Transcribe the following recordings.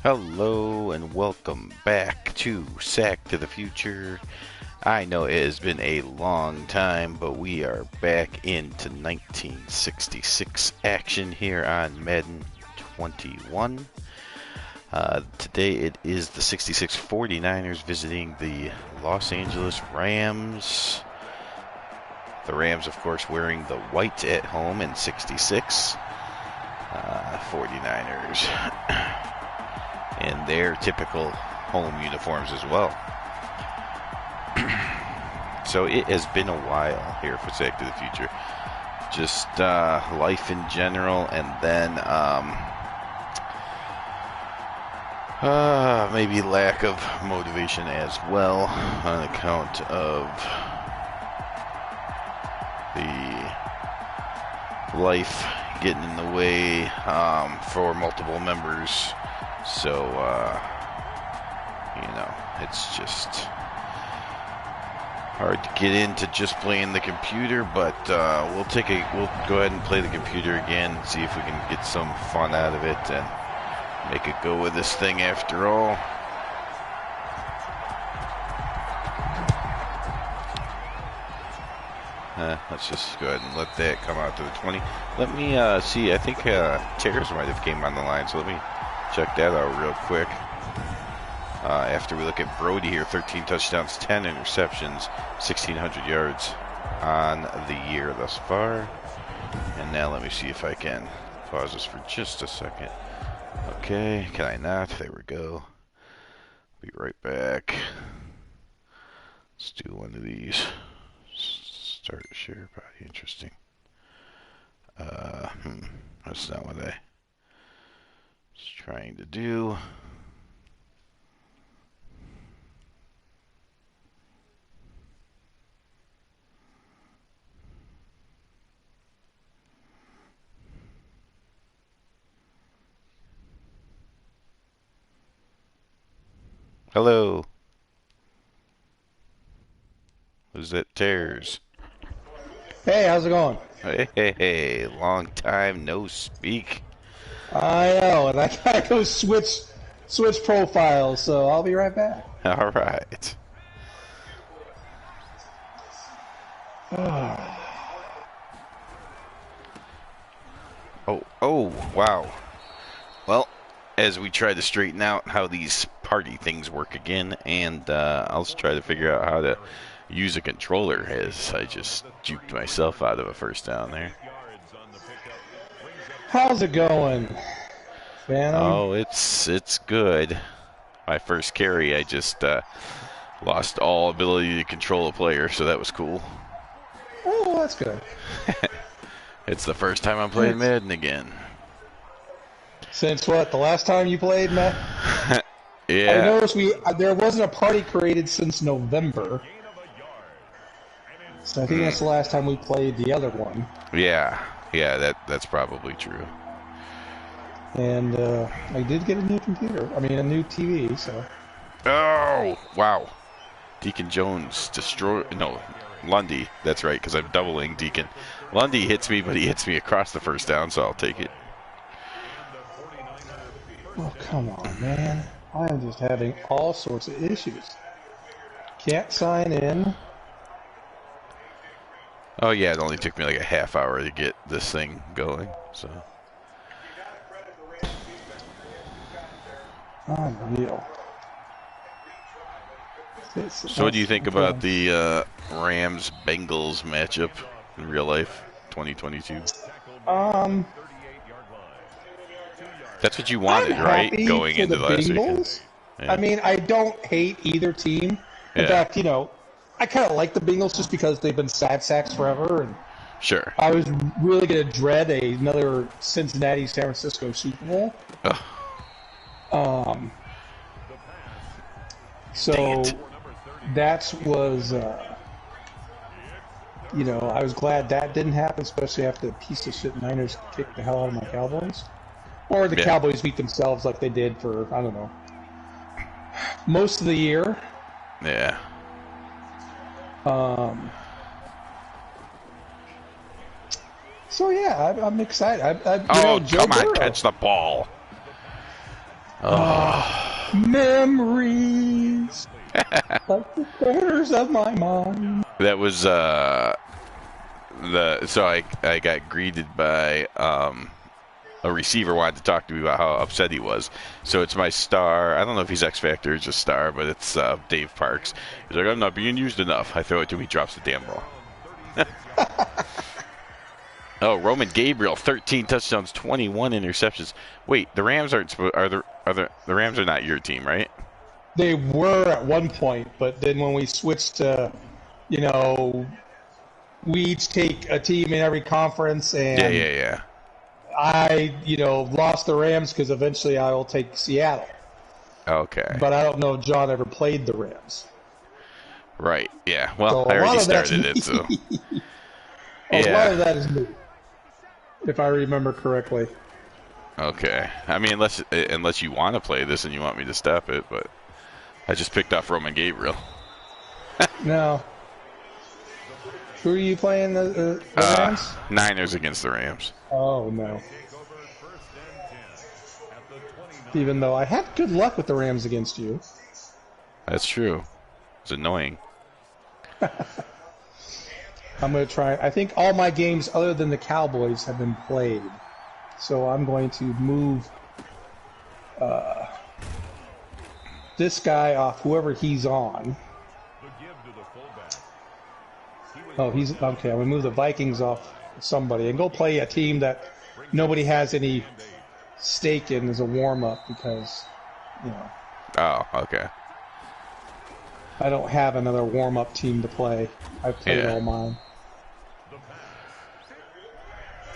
Hello and welcome back to Sack to the Future. I know it has been a long time, but we are back into 1966 action here on Madden 21. Today it is the 66 49ers visiting the Los Angeles Rams. The Rams, of course, wearing the white at home in 66. 49ers in their typical home uniforms as well. So it has been a while here for Sack to the Future. Just life in general, and then maybe lack of motivation as well on account of the life getting in the way for multiple members. So, it's just hard to get into just playing the computer, but we'll go ahead and play the computer again and see if we can get some fun out of it and make it go with this thing after all. Let's just go ahead and let that come out to the 20. Let me see. I think Terrace might have came on the line, so let me check that out real quick. After we look at Brody here, 13 touchdowns, 10 interceptions, 1,600 yards on the year thus far. And now let me see if I can pause this for just a second. Okay, can I not? There we go. Be right back. Let's do one of these. Start share body. Interesting. That's not what I was trying to do. Hello. Who's that? Tears. Hey, how's it going? Hey, long time no speak. I know, and I gotta go switch profiles, so I'll be right back. All right. Oh, wow. Well, as we try to straighten out how these party things work again, and I'll try to figure out how to use a controller, as I just juked myself out of a first down there. How's it going, Phantom? Oh, it's good. My first carry, I just lost all ability to control a player, so that was cool. Oh, that's good. It's the first time I'm playing Madden again. Since what? The last time you played, Matt? Yeah. I noticed there wasn't a party created since November. So I think that's the last time we played the other one. Yeah, that's probably true. And I did get a new computer. I mean, a new TV, so. Oh, wow. Deacon Jones Lundy. That's right, because I'm doubling Deacon. Lundy hits me, but he hits me across the first down, so I'll take it. Oh, come on, man. I am just having all sorts of issues. Can't sign in. Oh, yeah, it only took me like a half hour to get this thing going, so. Unreal. So what do you think about the Rams-Bengals matchup in real life, 2022? That's what you wanted, right? Going into the last weekend. Yeah. I mean, I don't hate either team. In fact, I kind of like the Bengals just because they've been sad sacks forever. And sure. I was really going to dread another Cincinnati-San Francisco Super Bowl. So that was, I was glad that didn't happen, especially after the piece of shit Niners kicked the hell out of my Cowboys. Or the Cowboys beat themselves like they did for, I don't know, most of the year. Yeah. So, yeah, I'm excited. Joe come Burrow. On, catch the ball. Oh. Memories like the corners of my mind. That was so I got greeted by a receiver wanted to talk to me about how upset he was. So it's my star. I don't know if he's X Factor or just star, but it's Dave Parks. He's like, I'm not being used enough. I throw it to him, he drops the damn ball. Oh, Roman Gabriel, 13 touchdowns, 21 interceptions. Wait, the Rams the Rams are not your team, right? They were at one point, but then when we switched to, we each take a team in every conference, and Yeah. I, lost the Rams because eventually I will take Seattle. Okay. But I don't know if John ever played the Rams. Right. Yeah. Well, So I already started it, so. A lot of that is me, if I remember correctly. Okay. I mean, unless you want to play this and you want me to stop it, but I just picked off Roman Gabriel. No. Who are you playing, the Rams? Niners against the Rams. Oh, no. Even though I had good luck with the Rams against you. That's true. It's annoying. I'm going to try. I think all my games other than the Cowboys have been played. So I'm going to move this guy off whoever he's on. Oh, he's okay. I'm going to move the Vikings off somebody and go play a team that nobody has any stake in as a warm-up because, Oh, okay. I don't have another warm-up team to play. I've played all mine.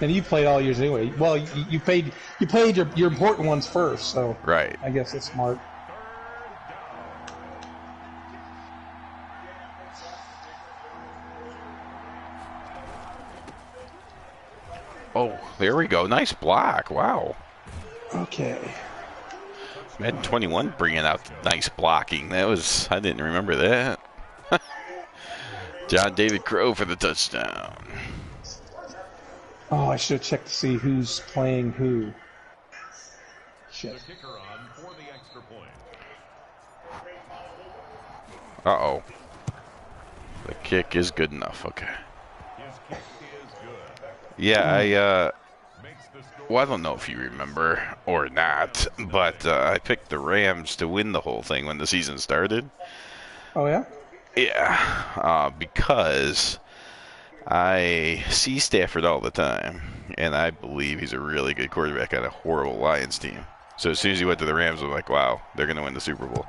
And you played all yours anyway. Well, you played your important ones first, so right. I guess it's smart. Oh, there we go. Nice block. Wow. Okay. Madden 21 bringing out nice blocking. I didn't remember that. John David Crow for the touchdown. Oh, I should have checked to see who's playing who. Shit. Uh-oh. The kick is good enough. Okay. Yeah, well, I don't know if you remember or not, but I picked the Rams to win the whole thing when the season started. Oh, yeah? Yeah, because I see Stafford all the time, and I believe he's a really good quarterback on a horrible Lions team. So as soon as he went to the Rams, I'm like, wow, they're going to win the Super Bowl.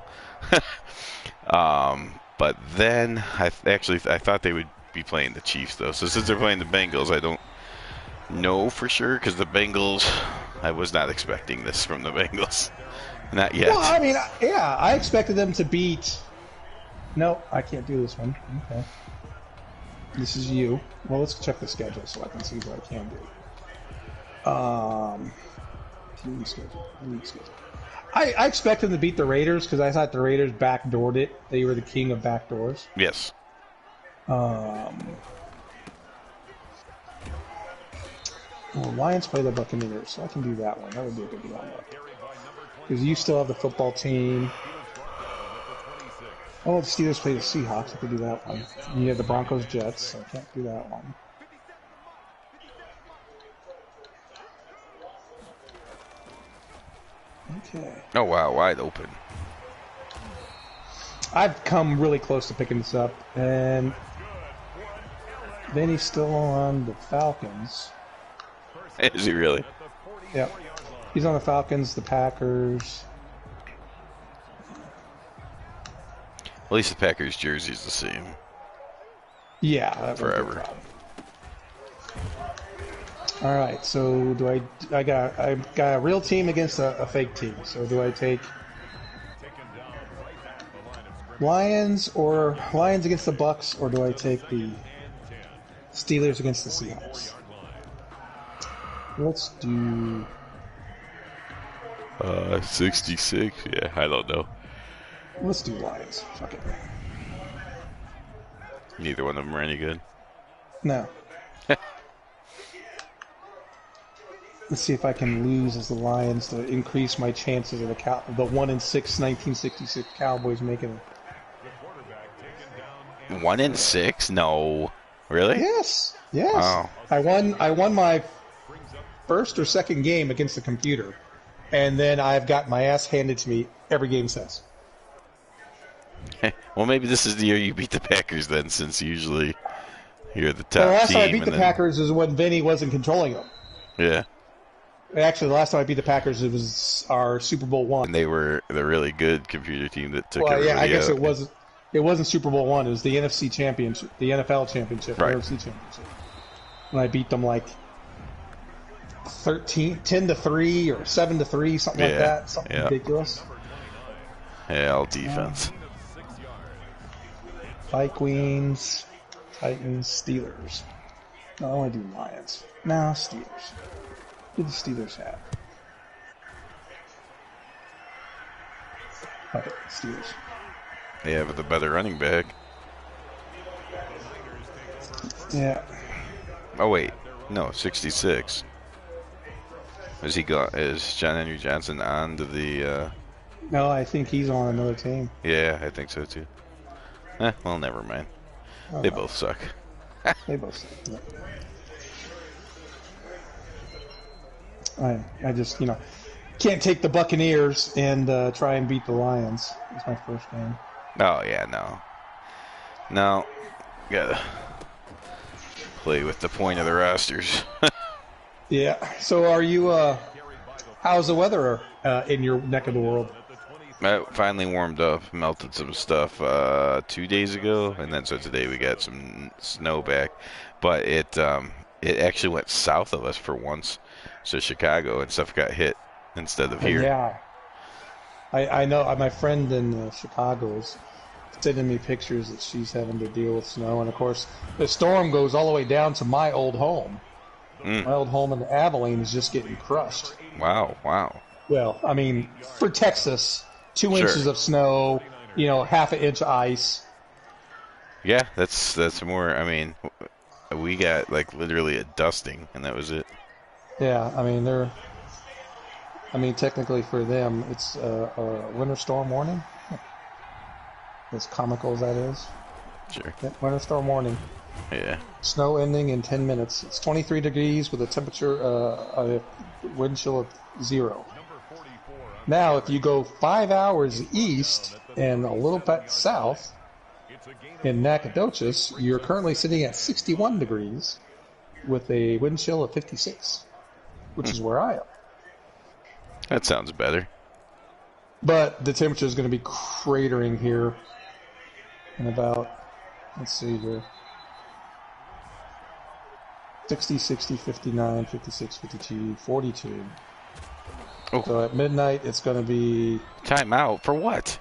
But then I thought they would be playing the Chiefs, though. So since they're playing the Bengals, I don't know for sure, because the Bengals, I was not expecting this from the Bengals. Not yet. Well, I mean, yeah, I expected them to beat... No, I can't do this one. Okay. This is you. Well, let's check the schedule so I can see what I can do. League schedule. I expected them to beat the Raiders because I thought the Raiders backdoored it. They were the king of backdoors. Yes. Well, Lions play the Buccaneers, so I can do that one. That would be a good one. Because you still have the football team. Oh, the Steelers play the Seahawks. I could do that one. And you have the Broncos Jets, so I can't do that one. Okay. Oh, wow, wide open. I've come really close to picking this up, and then he's still on the Falcons. Is he really? Yep. He's on the Falcons, the Packers. At least the Packers jersey's the same. Yeah, that forever. All right, so I got a real team against a fake team. So do I take Lions against the Bucks, or do I take the Steelers against the Seahawks? Let's do 66. Yeah, I don't know. Let's do Lions. Fuck it. Neither one of them are any good. No. Let's see if I can lose as the Lions to increase my chances of the 1-6 1966 Cowboys making it. 1-6? No, really? Yes, yes. Oh. I won my first or second game against the computer, and then I've got my ass handed to me every game since. Well, maybe this is the year you beat the Packers then, since usually you're the top Well, the last team. time I beat the Packers is when Vinny wasn't controlling them. Yeah. Actually, the last time I beat the Packers, it was our Super Bowl one. And they were the really good computer team that took everybody I guess out. It wasn't Super Bowl one. It was the NFC Championship, the NFL Championship, right. the NFC Championship. And I beat them like 10-3 or 7-3, something like that. Something ridiculous. Yeah, all defense. Vikings, Titans, Steelers. No, I want to do Lions. No, Steelers. Who do the Steelers have? Okay, Steelers. They have the better running back. Yeah. Oh wait, no, 66. Is John Henry Johnson on to the? No, I think he's on another team. Yeah, I think so too. Well, never mind. They both suck. They both suck. Yeah. I just can't take the Buccaneers and try and beat the Lions. It's my first game. Oh yeah, no, gotta play with the point of the rosters. Yeah. So are you? How's the weather in your neck of the world? I finally warmed up, melted some stuff 2 days ago, and then so today we got some snow back. But it actually went south of us for once, so Chicago and stuff got hit instead of here. Yeah, I know. My friend in Chicago is sending me pictures that she's having to deal with snow, and of course the storm goes all the way down to my old home. My old home in Abilene is just getting crushed. Wow. Well, I mean, for Texas, 2 inches of snow, half an inch of ice. Yeah, that's more. I mean, we got like literally a dusting, and that was it. Yeah, I mean, technically for them, it's a winter storm warning. As comical as that is. Sure. Yeah, winter storm warning. Yeah. Snow ending in 10 minutes. It's 23 degrees with a temperature, a wind chill of 0. Now, if you go 5 hours east and a little bit south in Nacogdoches, you're currently sitting at 61 degrees with a wind chill of 56, which is where I am. That sounds better. But the temperature is going to be cratering here in about, let's see here, 60, 60, 59, 56, 52, 42. Oh. So at midnight, it's going to be... Time out for what?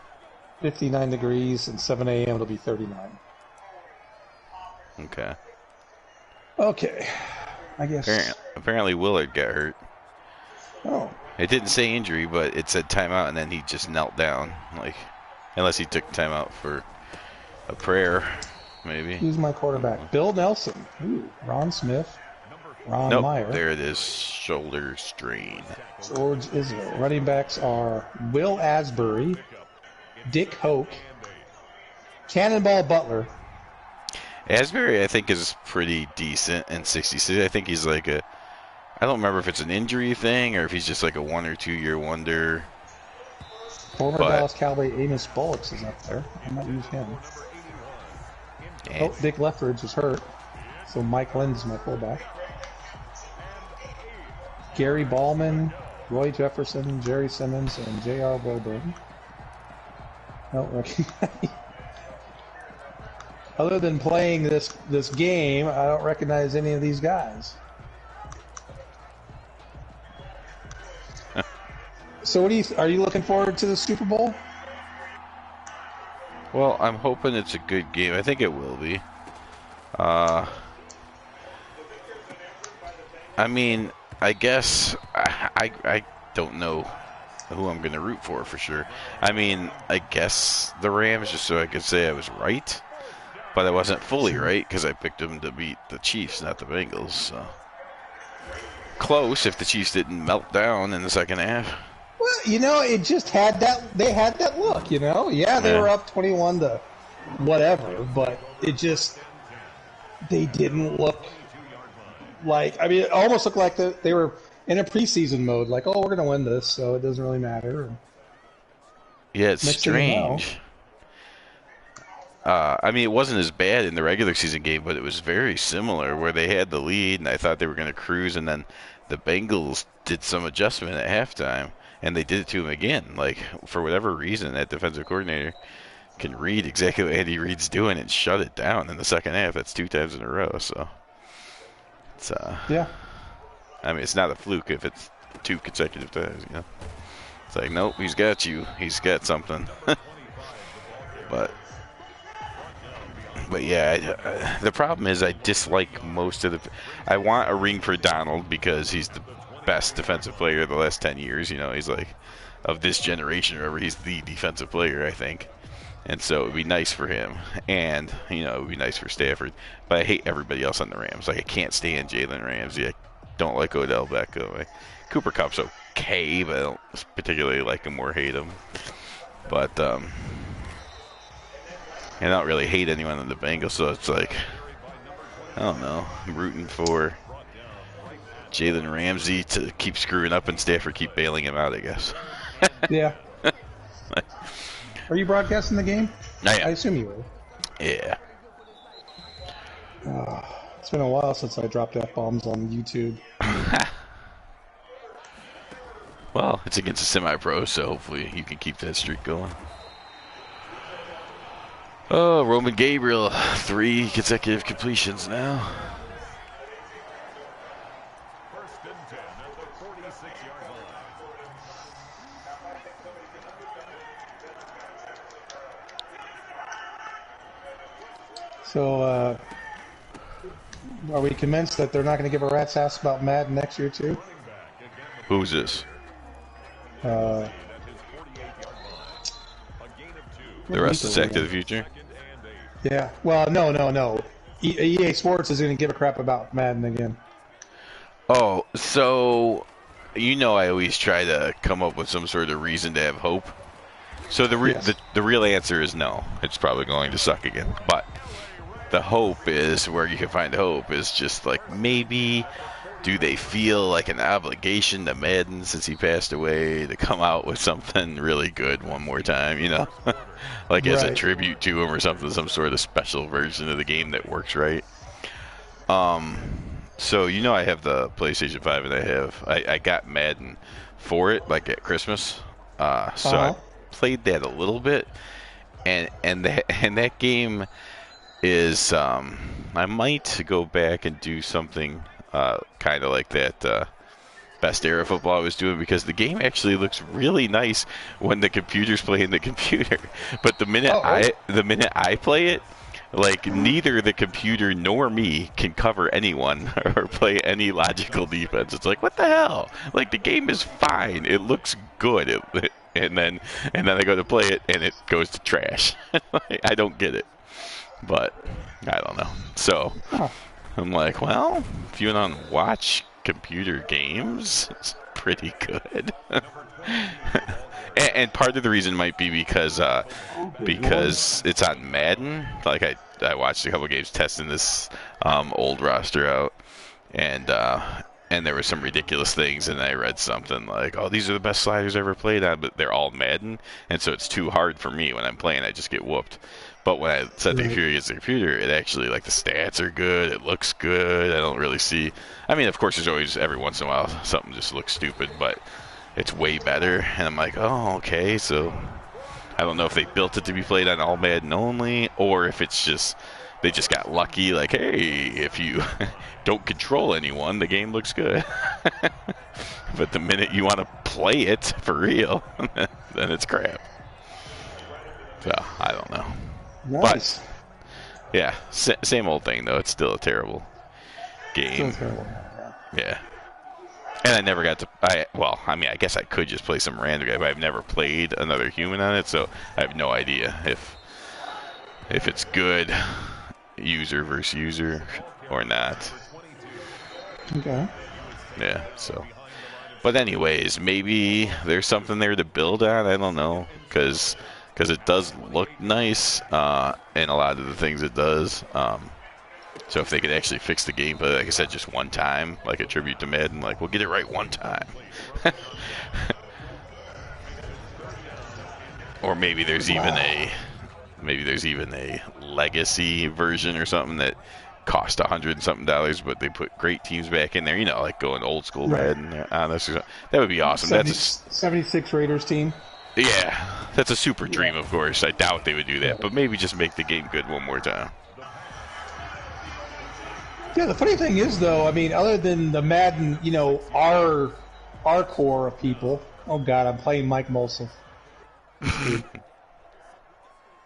59 degrees, and 7 a.m. it'll be 39. Okay. Okay. I guess... Apparently Willard got hurt. Oh. It didn't say injury, but it said timeout, and then he just knelt down. Like, unless he took timeout for a prayer, maybe. Who's my quarterback? Bill Nelson. Ooh, Ron Smith. Ron Meyer. There it is. Shoulder strain. George Israel. Running backs are Will Asbury, Dick Hoke, Cannonball Butler. Asbury, I think, is pretty decent in 66. I think he's like a... I don't remember if it's an injury thing or if he's just like a 1 or 2 year wonder. Former Dallas Cowboy Amos Bullocks is up there. I might use him. Oh, Dick Leffridge is hurt. So Mike Lynn is my fullback. Gary Ballman, Roy Jefferson, Jerry Simmons, and J.R. Wilburn. No, okay. Other than playing this game, I don't recognize any of these guys. So are you looking forward to the Super Bowl? Well, I'm hoping it's a good game. I think it will be. I mean, I guess I don't know who I'm going to root for sure. I mean, I guess the Rams, just so I could say I was right. But I wasn't fully right because I picked them to beat the Chiefs, not the Bengals. So. close if the Chiefs didn't melt down in the second half. Well, it just had that. They had that look, Yeah, they were up 21 to whatever, but they didn't look like. I mean, it almost looked like they were in a preseason mode. Like, oh, we're going to win this, so it doesn't really matter. Yeah, it's strange. I mean, it wasn't as bad in the regular season game, but it was very similar where they had the lead, and I thought they were going to cruise, and then the Bengals did some adjustment at halftime, and they did it to him again. Like, for whatever reason, that defensive coordinator can read exactly what Andy Reid's doing and shut it down in the second half. That's 2 times in a row, so it's yeah. I mean, it's not a fluke if it's 2 consecutive times, It's like, nope, he's got you. He's got something. But yeah, the problem is I dislike most of the. I want a ring for Donald because he's the best defensive player of the last 10 years. He's like of this generation or whatever. He's the defensive player, I think. And so it would be nice for him, and it would be nice for Stafford. But I hate everybody else on the Rams. Like I can't stand Jalen Ramsey. I don't like Odell Beckham. Cooper Kupp's okay, but I don't particularly like him or hate him. But I don't really hate anyone in the Bengals, so it's like, I don't know. I'm rooting for Jalen Ramsey to keep screwing up and Stafford keep bailing him out, I guess. Yeah. Are you broadcasting the game? I am. I assume you will. Yeah. It's been a while since I dropped F-bombs on YouTube. Well, it's against a semi-pro, so hopefully you can keep that streak going. Oh, Roman Gabriel, 3 consecutive completions now. First and 10 at the 46-yard line. So, are we convinced that they're not going to give a rat's ass about Madden next year, too? Who's this? The rest is Back to the Future? Yeah. Well, no. EA Sports is going to give a crap about Madden again. Oh, so I always try to come up with some sort of reason to have hope. So the real answer is no. It's probably going to suck again. But the hope is where you can find hope is just like maybe do they feel like an obligation to Madden since he passed away to come out with something really good one more time, like as a tribute to him or something, some sort of special version of the game that works right. So I have the PlayStation 5 and I got Madden for it like at Christmas. So I played that a little bit, and that game is I might go back and do something kind of like that best era football I was doing, because the game actually looks really nice when the computer's playing the computer. But the minute I play it, like neither the computer nor me can cover anyone or play any logical defense. It's like, what the hell? Like the game is fine. It looks good. And then I go to play it and it goes to trash. I don't get it. But I don't know. So I'm like, well, if you want to watch computer games, it's pretty good. and part of the reason might be because it's on Madden. Like I watched a couple games testing this old roster out, and there were some ridiculous things, and I read something like, oh, these are the best sliders ever played on, but they're all Madden, and so it's too hard for me when I'm playing. I just get whooped. But when I set the computer against the computer, it actually, like, the stats are good. It looks good. I don't really see. I mean, of course, there's always, every once in a while, something just looks stupid, but it's way better. And I'm like, oh, okay. So I don't know if they built it to be played on all Madden only, or if it's just they just got lucky. Like, hey, if you don't control anyone, the game looks good. But the minute you want to play it for real, then it's crap. So I don't know. Nice. But, yeah, same old thing, though. It's still a terrible game. Yeah. And I never got to... I guess I could just play some random guy, but I've never played another human on it, so I have no idea if it's good user versus user or not. Okay. Yeah, so. But anyways, maybe there's something there to build on. I don't know, because it does look nice in a lot of the things it does. So if they could actually fix the gameplay, like I said, just one time, like a tribute to Madden, like we'll get it right one time. Or maybe there's even a legacy version or something that cost $100 and something, but they put great teams back in there. You know, like going old school Madden on this. That would be awesome. 76 Raiders team. Yeah, that's a super dream, of course. I doubt they would do that, but maybe just make the game good one more time. Yeah, the funny thing is, though, I mean, other than the Madden, you know, our core of people. Oh God, I'm playing Mike Molson.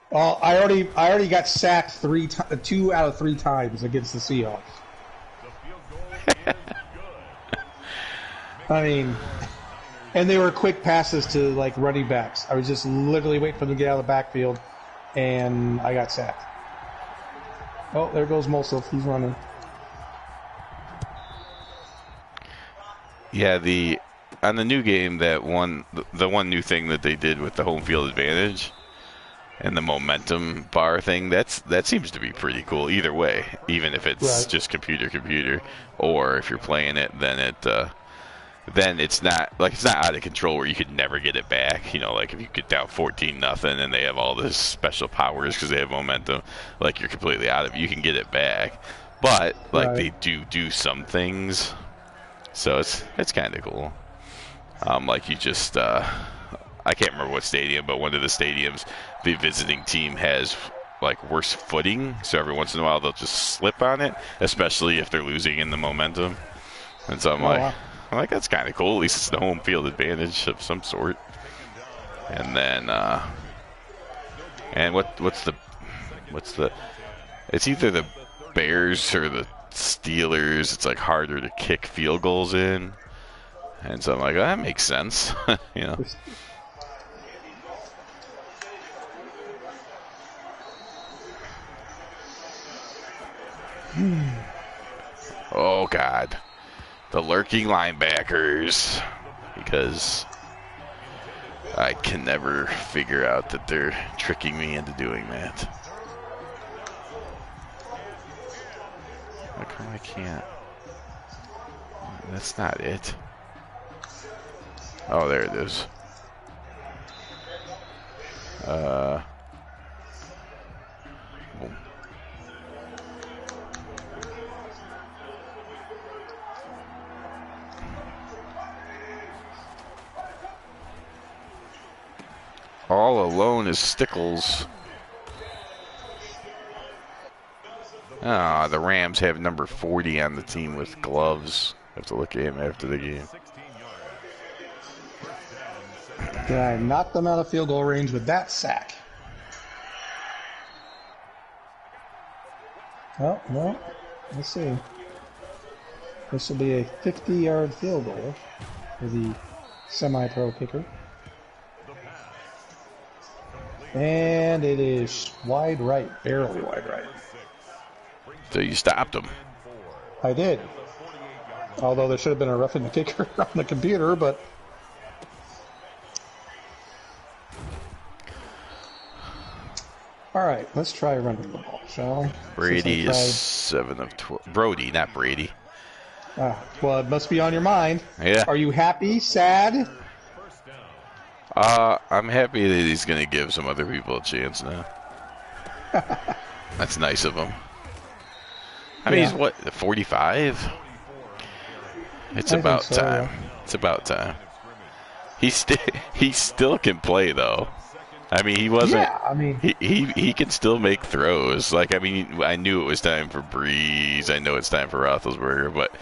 Well, I already got sacked 2 out of 3 times against the Seahawks. I mean, and they were quick passes to like running backs. I was just literally waiting for them to get out of the backfield, and I got sacked. Oh, there goes Molson. He's running. Yeah, on the new game, the one new thing that they did with the home field advantage and the momentum bar thing, that seems to be pretty cool either way, even if it's just computer, or if you're playing it, then it's not out of control where you could never get it back. You know, like if you get down 14-0 and they have all this special powers because they have momentum, like you're completely out of it. You can get it back, but like they do some things. So it's kind of cool. Like you just, I can't remember what stadium, but one of the stadiums, the visiting team has like worse footing. So every once in a while they'll just slip on it, especially if they're losing in the momentum. And so I'm like, that's kind of cool. At least it's the home field advantage of some sort. And then, and what's the? It's either the Bears or the Steelers. It's like harder to kick field goals in, and so I'm like, that makes sense. You know. Oh God, the lurking linebackers, because I can never figure out that they're tricking me into doing that. Like, oh, I can't. That's not it. Oh, there it is. Boom. All alone is Stickles. Ah, the Rams have number 40 on the team with gloves. I have to look at him after the game. Did I knock them out of field goal range with that sack? Oh, well, let's see. This will be a 50-yard field goal for the semi-pro kicker. And it is wide right, barely wide right. So you stopped him. I did. Although there should have been a roughing the kicker on the computer, but... All right, let's try running the ball, shall we? Brady is 7 of 12. Brody, not Brady. Well, it must be on your mind. Yeah. Are you happy? Sad? I'm happy that he's going to give some other people a chance now. That's nice of him. I mean, he's what, 45? It's about time. It's about time. He still can play though. I mean, he wasn't. Yeah, I mean, he can still make throws. Like, I mean, I knew it was time for Breeze. I know it's time for Roethlisberger, but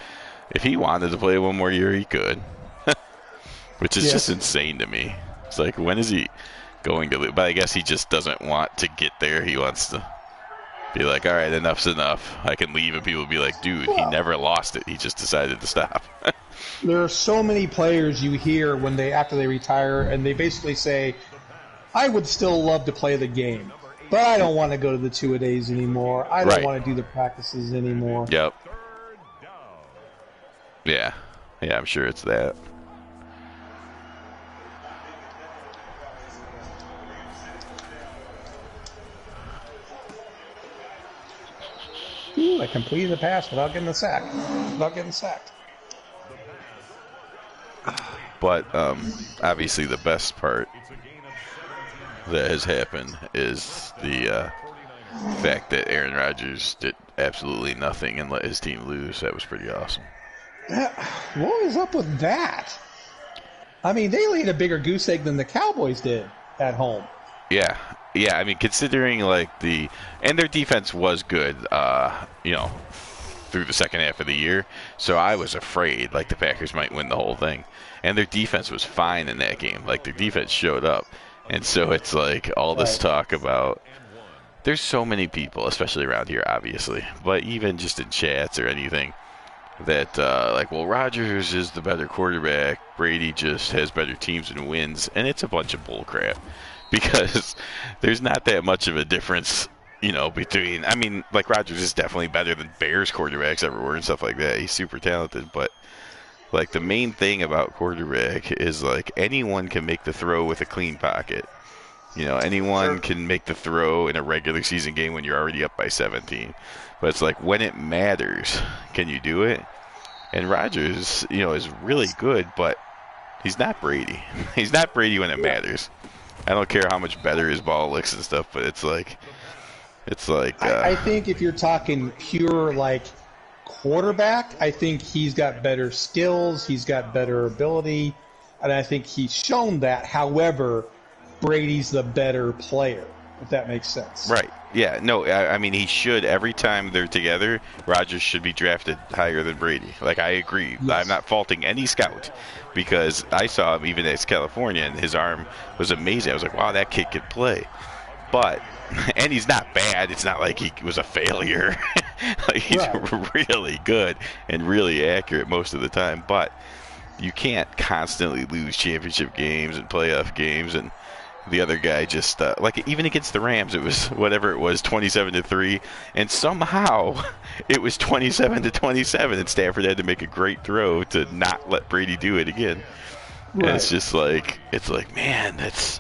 if he wanted to play one more year, he could. Which is just insane to me. It's like, when is he going to lose? But I guess he just doesn't want to get there. He wants to be like, all right, enough's enough. I can leave, and people will be like, dude, he never lost it. He just decided to stop. There are so many players you hear when after they retire, and they basically say, I would still love to play the game, but I don't want to go to the two-a-days anymore. I don't want to do the practices anymore. Yep. Yeah. Yeah, I'm sure it's that. Ooh, I completed the pass without getting the sack. Without getting sacked. But obviously the best part that has happened is the fact that Aaron Rodgers did absolutely nothing and let his team lose. That was pretty awesome. What is up with that? I mean, they laid a bigger goose egg than the Cowboys did at home. Yeah. Yeah, I mean, considering like and their defense was good, through the second half of the year. So I was afraid like the Packers might win the whole thing. And their defense was fine in that game. Like their defense showed up. And so it's like all this talk about there's so many people, especially around here, obviously, but even just in chats or anything, that well, Rodgers is the better quarterback. Brady just has better teams and wins, and it's a bunch of bull crap because there's not that much of a difference, between. I mean, like Rodgers is definitely better than Bears quarterbacks ever were and stuff like that. He's super talented, but like the main thing about quarterback is like anyone can make the throw with a clean pocket. Anyone can make the throw in a regular season game when you're already up by 17. But it's like when it matters, can you do it? And Rodgers, is really good, but he's not Brady. He's not Brady when it matters. I don't care how much better his ball looks and stuff, but it's like. I think if you're talking pure like quarterback, I think he's got better skills, he's got better ability, and I think he's shown that. However, Brady's the better player, if that makes sense. Right. Yeah. No, I mean, he should, every time they're together, Rodgers should be drafted higher than Brady. Like, I agree. Yes. I'm not faulting any scout because I saw him even as California, and his arm was amazing. I was like, wow, that kid could play. But, and he's not bad. It's not like he was a failure. Like, he's really good and really accurate most of the time. But you can't constantly lose championship games and playoff games and the other guy just like even against the Rams, it was whatever it was, 27-3, and somehow it was 27-27, and Stafford had to make a great throw to not let Brady do it again. Right. And it's just like man, that's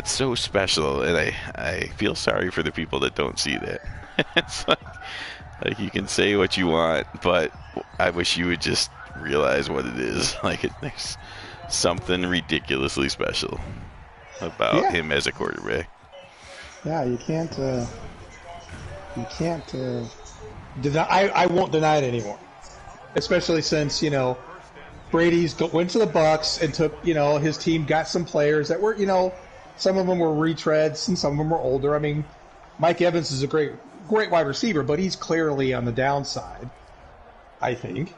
so special, and I feel sorry for the people that don't see that. It's like you can say what you want, but I wish you would just realize what it is. Like there's something ridiculously special about him as a quarterback. Yeah, you can't deny. I won't deny it anymore. Especially since Brady's went to the Bucs and took his team got some players that were some of them were retreads and some of them were older. I mean, Mike Evans is a great wide receiver, but he's clearly on the downside. I think.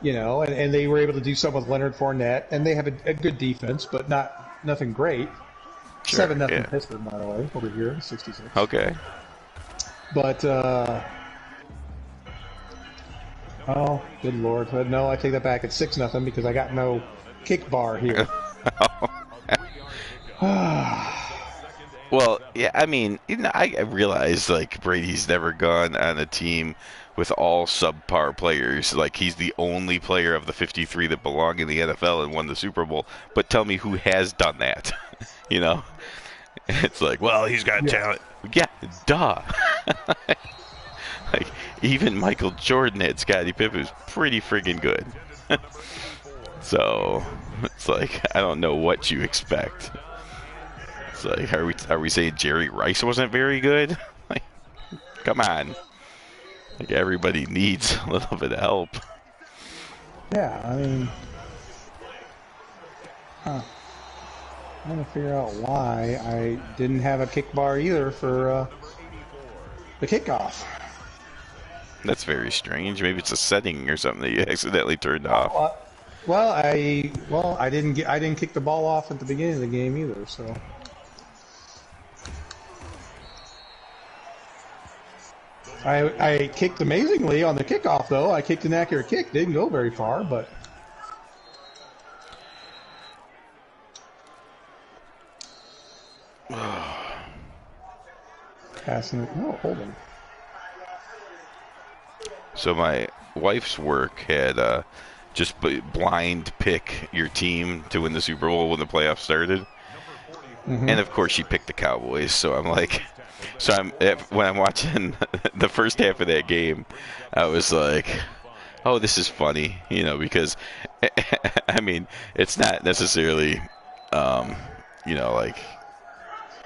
And they were able to do something with Leonard Fournette, and they have a good defense, but nothing great. Sure, 7-0 Pittsburgh, by the way, over here, 66. Okay. But, oh, good Lord. No, I take that back. It's 6-0 because I got no kick bar here. Well, yeah, I mean, I realize, like, Brady's never gone on a team with all subpar players. Like, he's the only player of the 53 that belong in the NFL and won the Super Bowl. But tell me who has done that, It's like, well, he's got talent. Yeah, duh. Like, even Michael Jordan had Scottie Pippen, who's pretty friggin' good. So, it's like, I don't know what you expect. It's like, are we saying Jerry Rice wasn't very good? Like, come on. Like, everybody needs a little bit of help. Yeah, I mean, I'm trying to figure out why I didn't have a kick bar either for the kickoff. That's very strange. Maybe it's a setting or something that you accidentally turned off. Well, I didn't kick the ball off at the beginning of the game either, so. I kicked amazingly on the kickoff, though. I kicked an accurate kick. Didn't go very far, but. Passing it. No, holding. So my wife's work had just blind pick your team to win the Super Bowl when the playoffs started. And of course, she picked the Cowboys. So I'm like, when I'm watching the first half of that game, I was like, oh, this is funny, because I mean, it's not necessarily, like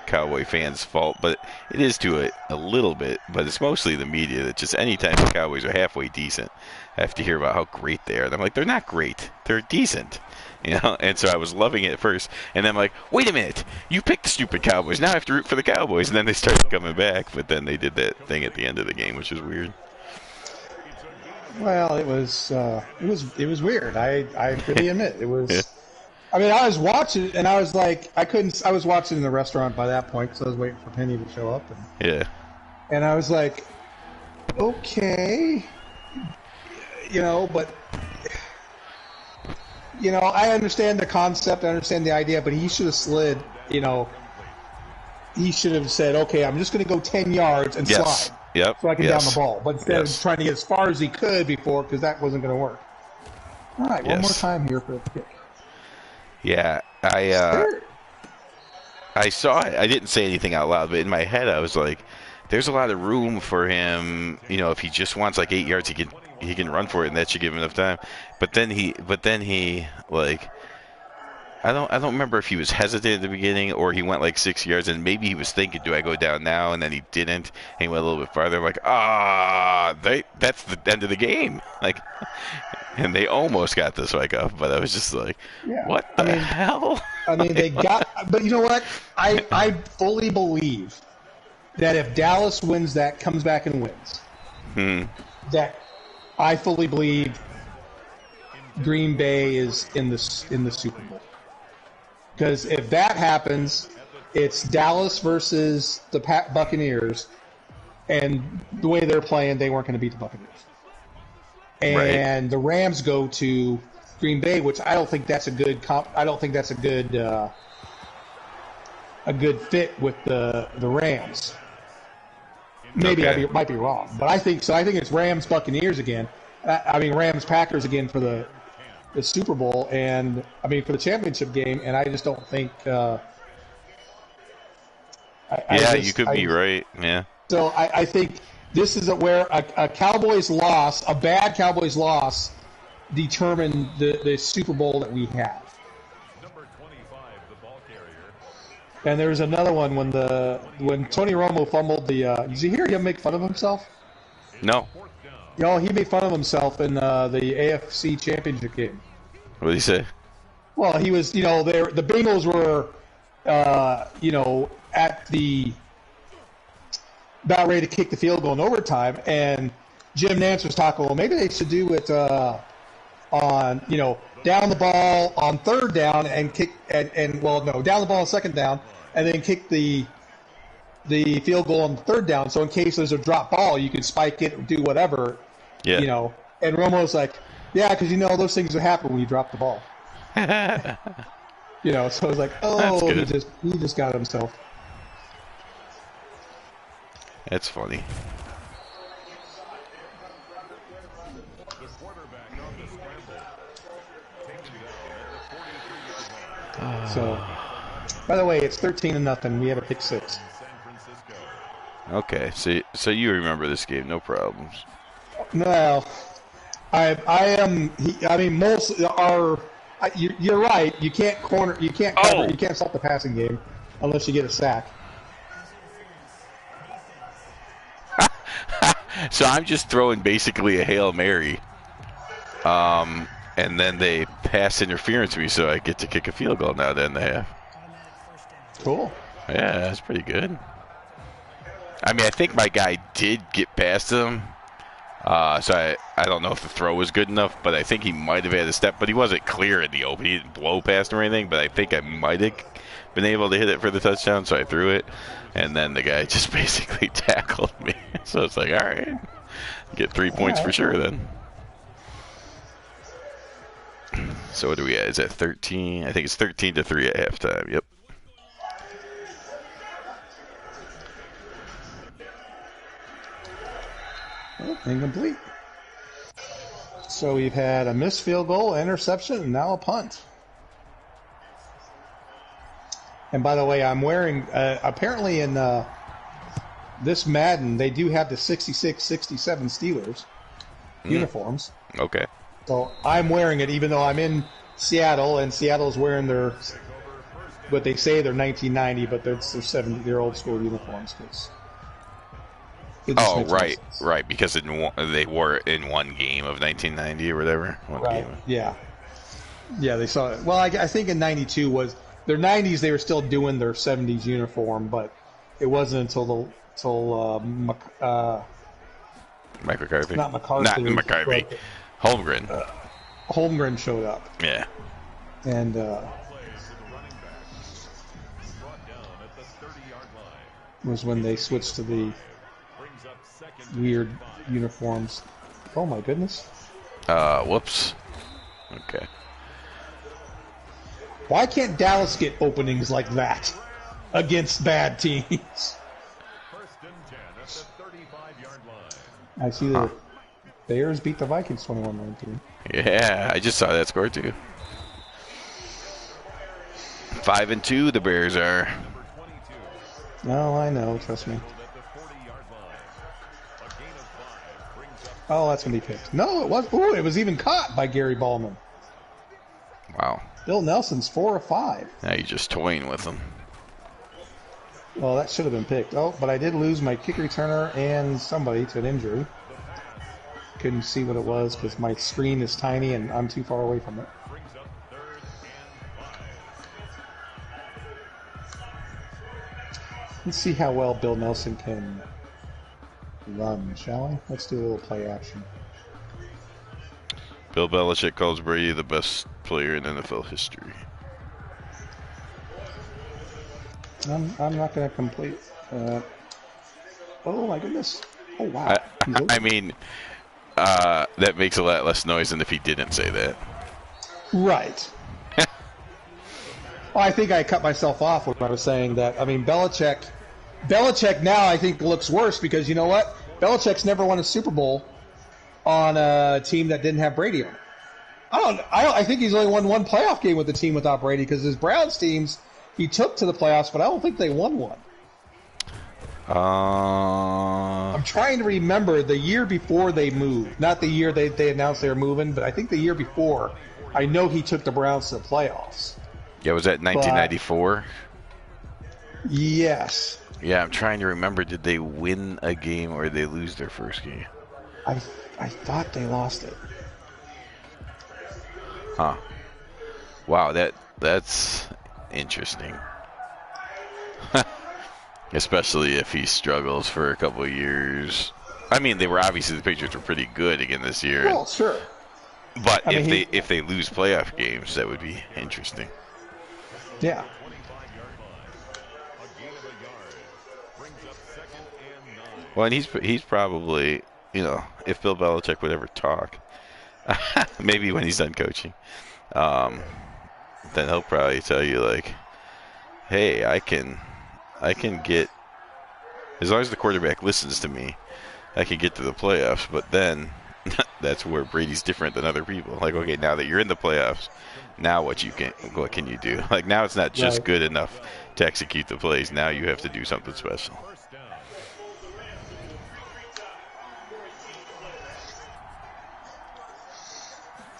Cowboy fans' fault, but it is to a little bit. But it's mostly the media that just anytime the Cowboys are halfway decent, I have to hear about how great they are. And I'm like, they're not great, they're decent. And so I was loving it at first, and then I'm like, wait a minute, you picked the stupid Cowboys, now I have to root for the Cowboys, and then they started coming back, but then they did that thing at the end of the game, which is weird. Well, it was weird. I really admit it was. Yeah. I mean, I was watching, and I was like, I was watching in the restaurant by that point because I was waiting for Penny to show up. And I was like, okay, but. I understand the concept, I understand the idea, but he should have slid, he should have said, okay, I'm just going to go 10 yards and slide so I can down the ball. But instead of trying to get as far as he could before, because that wasn't going to work. All right, one more time here for the kick. Yeah, I saw it. I didn't say anything out loud, but in my head I was like, there's a lot of room for him, if he just wants like 8 yards, he can run for it, and that should give him enough time. But then he like, I don't remember if he was hesitant at the beginning or he went like 6 yards, and maybe he was thinking, do I go down now? And then he didn't, and he went a little bit farther. I'm like, that's the end of the game. Like, and they almost got the spike up, but I was just like, what the hell? I mean, they got, but you know what? I fully believe that if Dallas wins that, comes back and wins, that I fully believe Green Bay is in the Super Bowl. Because if that happens, it's Dallas versus the Buccaneers, and the way they're playing, they weren't going to beat the Buccaneers. And the Rams go to Green Bay, which I don't think that's a good a good fit with the Rams. Maybe I might be wrong, but I think so. I think it's Rams Buccaneers again. Rams Packers again for the Super Bowl, and for the championship game. And I just don't think. You could be right. Yeah. So I think this is where a Cowboys loss, a bad Cowboys loss, determined the Super Bowl that we have. Number 25, the ball carrier. And there's another one when Tony Romo fumbled the. Did you hear him make fun of himself? No. He made fun of himself in the AFC Championship game. What did he say? Well, he was, the Bengals were, at the about ready to kick the field goal in overtime, and Jim Nantz was talking. Well, maybe they should do it on, down the ball on third down and kick, down the ball on second down, and then kick the field goal on the third down. So in case there's a drop ball, you can spike it or do whatever. Yeah. And Romo's like, yeah, because those things that happen when you drop the ball. So I was like, he just got himself. That's funny. The quarterback on the scramble. Taken down at the 43-yard line. So, by the way, it's 13-0. We have a pick six. San Francisco. Okay, so you remember this game, no problems. No, I am. Most are. You're right. You can't corner. You can't cover. You can't stop the passing game unless you get a sack. So I'm just throwing basically a Hail Mary, and then they pass interference to me, so I get to kick a field goal now. Then they have. Cool. Yeah, that's pretty good. I think my guy did get past him. So I don't know if the throw was good enough, but I think he might have had a step, but he wasn't clear in the open. He didn't blow past him or anything, but I think I might have been able to hit it for the touchdown, so I threw it, and then the guy just basically tackled me. So it's like, all right, get 3 points for sure then. So what are we at? Is that 13? I think it's 13-3 at halftime. Yep. Incomplete. So we've had a missed field goal, interception, and now a punt. And by the way, I'm wearing, apparently in this Madden, they do have the 66, 67 Steelers uniforms. Okay. So I'm wearing it even though I'm in Seattle, and Seattle's wearing their, what they say they're 1990, but they're 70, they're old school uniforms. Oh, right, right, because they wore it in one game of 1990 or whatever. Right, yeah. Yeah, they saw it. Well, I think in 92 was, their 90s they were still doing their 70s uniform, but it wasn't until Mike McCarthy. Not McCarthy. Not McCarthy. Holmgren. Holmgren showed up. Yeah. And was when they switched to the weird uniforms. Oh my goodness. Whoops. Okay. Why can't Dallas get openings like that against bad teams? I see the Bears beat the Vikings 21-19. Yeah, I just saw that score too. 5-2 the Bears are. No, I know, trust me. Oh, that's going to be picked. No, it was. Ooh, it was even caught by Gary Ballman. Wow. Bill Nelson's 4 of 5. Now you're just toying with them. Well, that should have been picked. Oh, but I did lose my kick returner and somebody to an injury. Couldn't see what it was because my screen is tiny and I'm too far away from it. Let's see how well Bill Nelson can run, shall we? Let's do a little play action. Bill Belichick calls Brady the best player in NFL history. I'm not going to complete. Oh my goodness! Oh wow! I mean, that makes a lot less noise than if he didn't say that. Right. Well, I think I cut myself off when I was saying that. I mean, Belichick now I think looks worse because you know what? Belichick's never won a Super Bowl on a team that didn't have Brady on it. I think he's only won one playoff game with the team without Brady because his Browns teams he took to the playoffs, but I don't think they won one. I'm trying to remember the year before they moved. Not the year they announced they were moving, but I think the year before. I know he took the Browns to the playoffs. Yeah, was that 1994? Yes. Yeah, I'm trying to remember. Did they win a game or did they lose their first game? I thought they lost it. Huh. Wow, that's interesting. Especially if he struggles for a couple of years. I mean, the Patriots were pretty good again this year. Well, sure. But if they lose playoff games, that would be interesting. Yeah. Well, and he's probably, you know, if Bill Belichick would ever talk, maybe when he's done coaching, then he'll probably tell you like, hey, I can get, as long as the quarterback listens to me, I can get to the playoffs. But then that's where Brady's different than other people. Like, okay, now that you're in the playoffs, now what can you do? Like, now it's not just good enough to execute the plays. Now you have to do something special.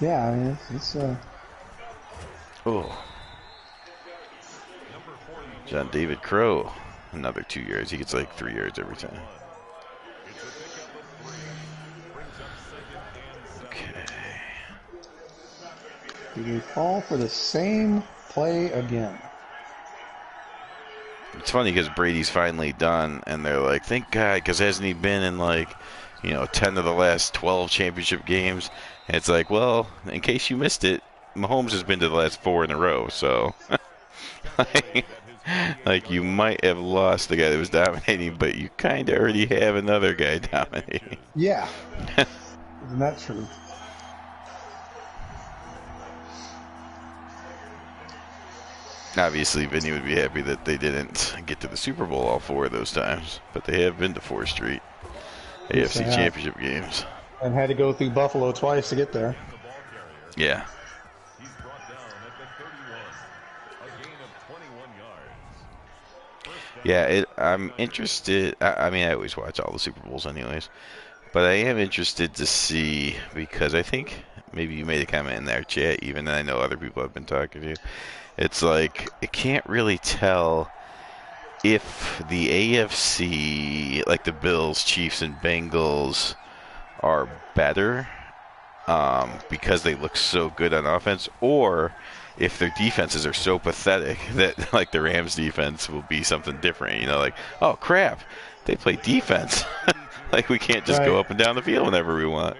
Yeah, I mean, it's Oh. John David Crow, another 2 yards. He gets like 3 yards every time. Okay. Did we fall for the same play again? It's funny because Brady's finally done, and they're like, thank God, because hasn't he been in like, 10 of the last 12 championship games? And it's like, well, in case you missed it, Mahomes has been to the last 4 in a row, so like you might have lost the guy that was dominating, but you kind of already have another guy dominating. Yeah. Isn't that true? Obviously, Vinny would be happy that they didn't get to the Super Bowl all 4 of those times, but they have been to 4 straight AFC championship games. And had to go through Buffalo twice to get there. Yeah. He's brought down at the 31. A gain of 21 yards. Yeah, I'm interested. I mean, I always watch all the Super Bowls anyways. But I am interested to see, because I think maybe you made a comment in there, chat, even, and I know other people have been talking to you. It's like, it can't really tell if the AFC, like the Bills, Chiefs, and Bengals, are better because they look so good on offense, or if their defenses are so pathetic that, like, the Rams defense will be something different. You know, like, oh, crap, they play defense. Like, we can't just go up and down the field whenever we want.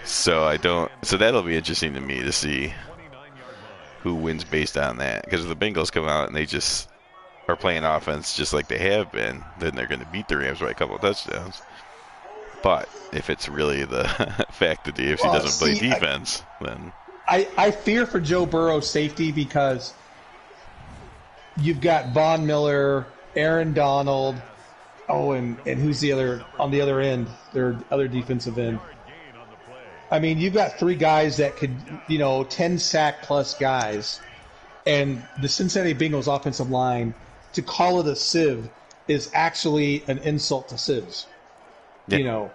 So so that'll be interesting to me to see who wins based on that. Because if the Bengals come out and they just are playing offense just like they have been, then they're going to beat the Rams by a couple of touchdowns. But if it's really the fact that the AFC doesn't play defense, then... I fear for Joe Burrow's safety, because you've got Von Miller, Aaron Donald, and who's the other on the other end, their other defensive end. I mean, you've got three guys that could, 10 sack plus guys, and the Cincinnati Bengals offensive line, to call it a sieve is actually an insult to sieves. Yeah.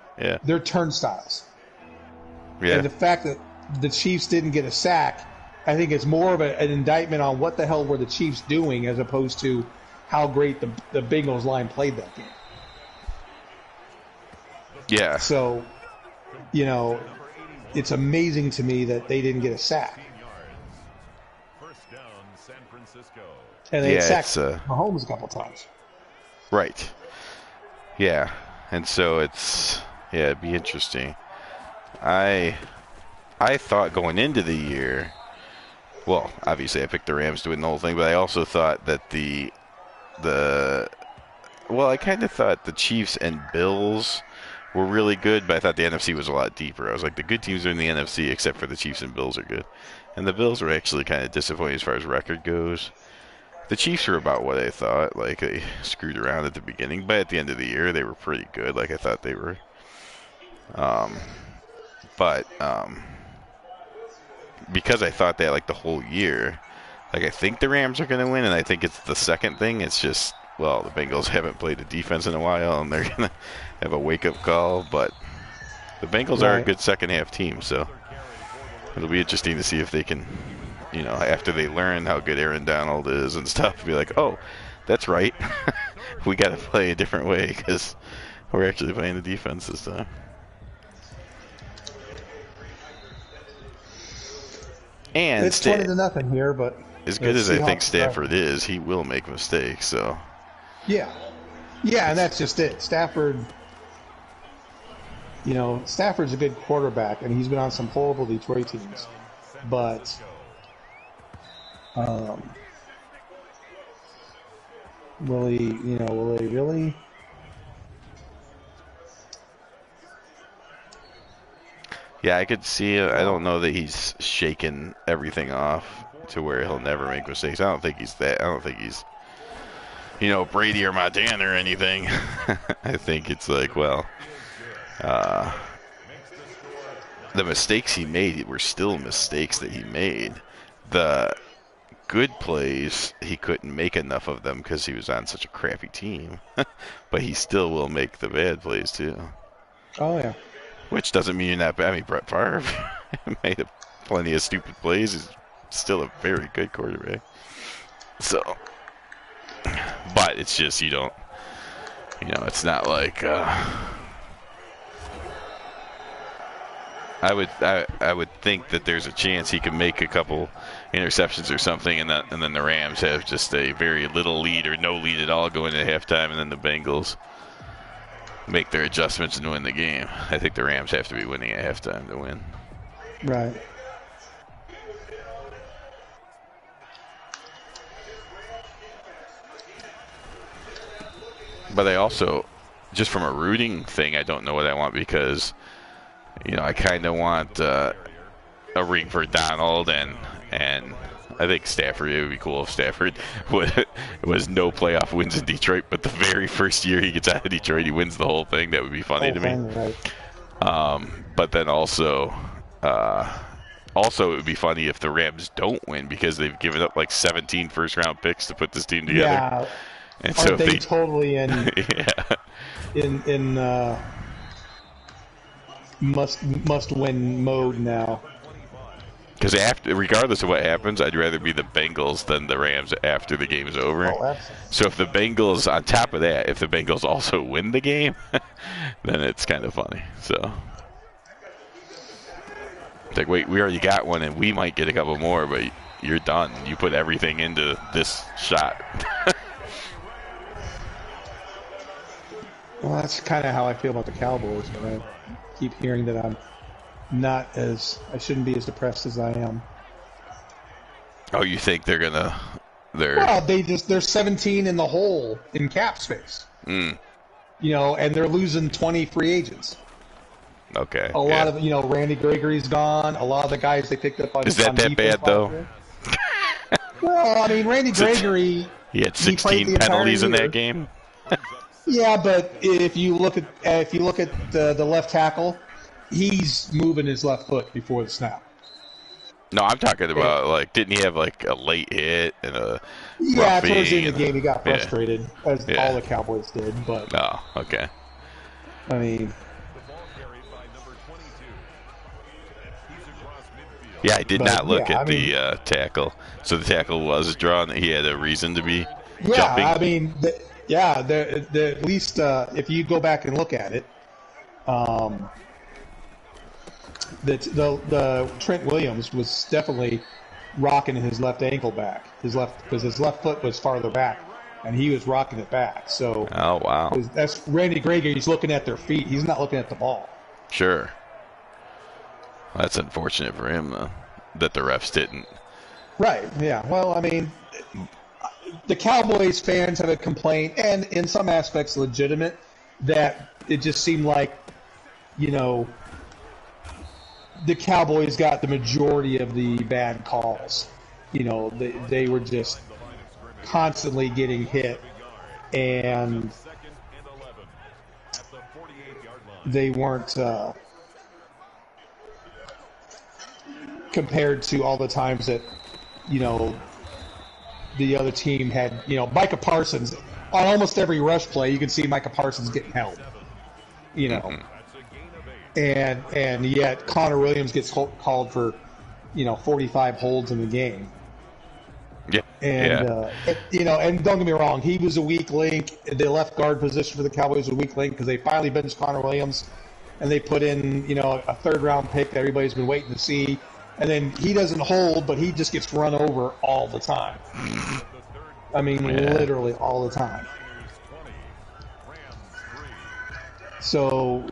They're turnstiles. Yeah. And the fact that the Chiefs didn't get a sack, I think it's more of an indictment on what the hell were the Chiefs doing, as opposed to how great the Bengals line played that game. Yeah. So, it's amazing to me that they didn't get a sack. First down, San Francisco. And they sacked Mahomes a couple times. Right. Yeah. And so it'd be interesting. I thought going into the year, well, obviously I picked the Rams to win the whole thing, but I also thought that I kind of thought the Chiefs and Bills were really good, but I thought the NFC was a lot deeper. I was like, the good teams are in the NFC, except for the Chiefs and Bills are good. And the Bills were actually kind of disappointing as far as record goes. The Chiefs were about what I thought. Like, they screwed around at the beginning, but at the end of the year, they were pretty good, like I thought they were. Because I thought that, like, the whole year, like, I think the Rams are going to win, and I think it's the second thing. It's just, well, the Bengals haven't played the defense in a while, and they're going to have a wake-up call. But the Bengals are a good second-half team, so it'll be interesting to see if they can, after they learn how good Aaron Donald is and stuff, be like, oh, that's right. We got to play a different way because we're actually playing the defense this time. And it's 20-0 here, but as good as I think Stafford is, he will make mistakes. So yeah, and that's just it. Stafford's a good quarterback, and he's been on some horrible Detroit teams, but will he really? Yeah, I could see it. I don't know that he's shaken everything off to where he'll never make mistakes. I don't think he's that. I don't think he's, Brady or Montana or anything. I think it's like, well, the mistakes he made were still mistakes that he made. The good plays, he couldn't make enough of them because he was on such a crappy team. But he still will make the bad plays, too. Oh, yeah. Which doesn't mean you're not bad. I mean, Brett Favre made plenty of stupid plays. He's still a very good quarterback. So, but it's just it's not like I would think that there's a chance he could make a couple interceptions or something, and then the Rams have just a very little lead or no lead at all going into halftime, and then the Bengals make their adjustments and win the game. I think the Rams have to be winning at halftime to win. Right. But I also, just from a rooting thing, I don't know what I want because, I kind of want a ring for Donald and I think Stafford. It would be cool if Stafford was no playoff wins in Detroit, but the very first year he gets out of Detroit, he wins the whole thing. That would be funny to me. Right. But then also, it would be funny if the Rams don't win because they've given up like 17 first-round picks to put this team together. Yeah, And so aren't they totally in yeah. in must win mode now? Because regardless of what happens, I'd rather be the Bengals than the Rams after the game is over. Oh, so if the Bengals, on top of that, if the Bengals also win the game, then it's kind of funny. So it's like, wait, we already got one, and we might get a couple more, but you're done. You put everything into this shot. Well, that's kind of how I feel about the Cowboys, but I keep hearing that I shouldn't be as depressed as I am. Oh, you think they're Well, they're 17 in the hole in cap space. Mm. You know, and they're losing 20 free agents. Okay. A lot of, Randy Gregory's gone. A lot of the guys they picked up on Is that bad, though? Well, I mean, Randy Gregory... He had 16 penalties in that game? Yeah, but if you look at the left tackle, he's moving his left foot before the snap. No, I'm talking about, didn't he have, a late hit and a Yeah, towards the end of the game, he got frustrated, as all the Cowboys did, but... Oh, okay. I mean... Yeah, I did not look at the tackle. So the tackle was drawn. He had a reason to be jumping. I mean, at least if you go back and look at it, the Trent Williams was definitely rocking his left ankle back. Because his left foot was farther back, and he was rocking it back. So oh wow, that's Randy Gregory. He's looking at their feet. He's not looking at the ball. Sure. Well, that's unfortunate for him, though, that the refs didn't. Right. Yeah. Well, I mean, the Cowboys fans have a complaint, and in some aspects legitimate, that it just seemed like, the Cowboys got the majority of the bad calls. They were just constantly getting hit, and they weren't compared to all the times that, the other team had, Micah Parsons. On almost every rush play, you can see Micah Parsons getting held. And yet Connor Williams gets called for, 45 holds in the game. Yeah. And, and don't get me wrong, he was a weak link. The left guard position for the Cowboys was a weak link because they finally benched Connor Williams, and they put in, a third-round pick that everybody's been waiting to see. And then he doesn't hold, but he just gets run over all the time. I mean, literally all the time. So,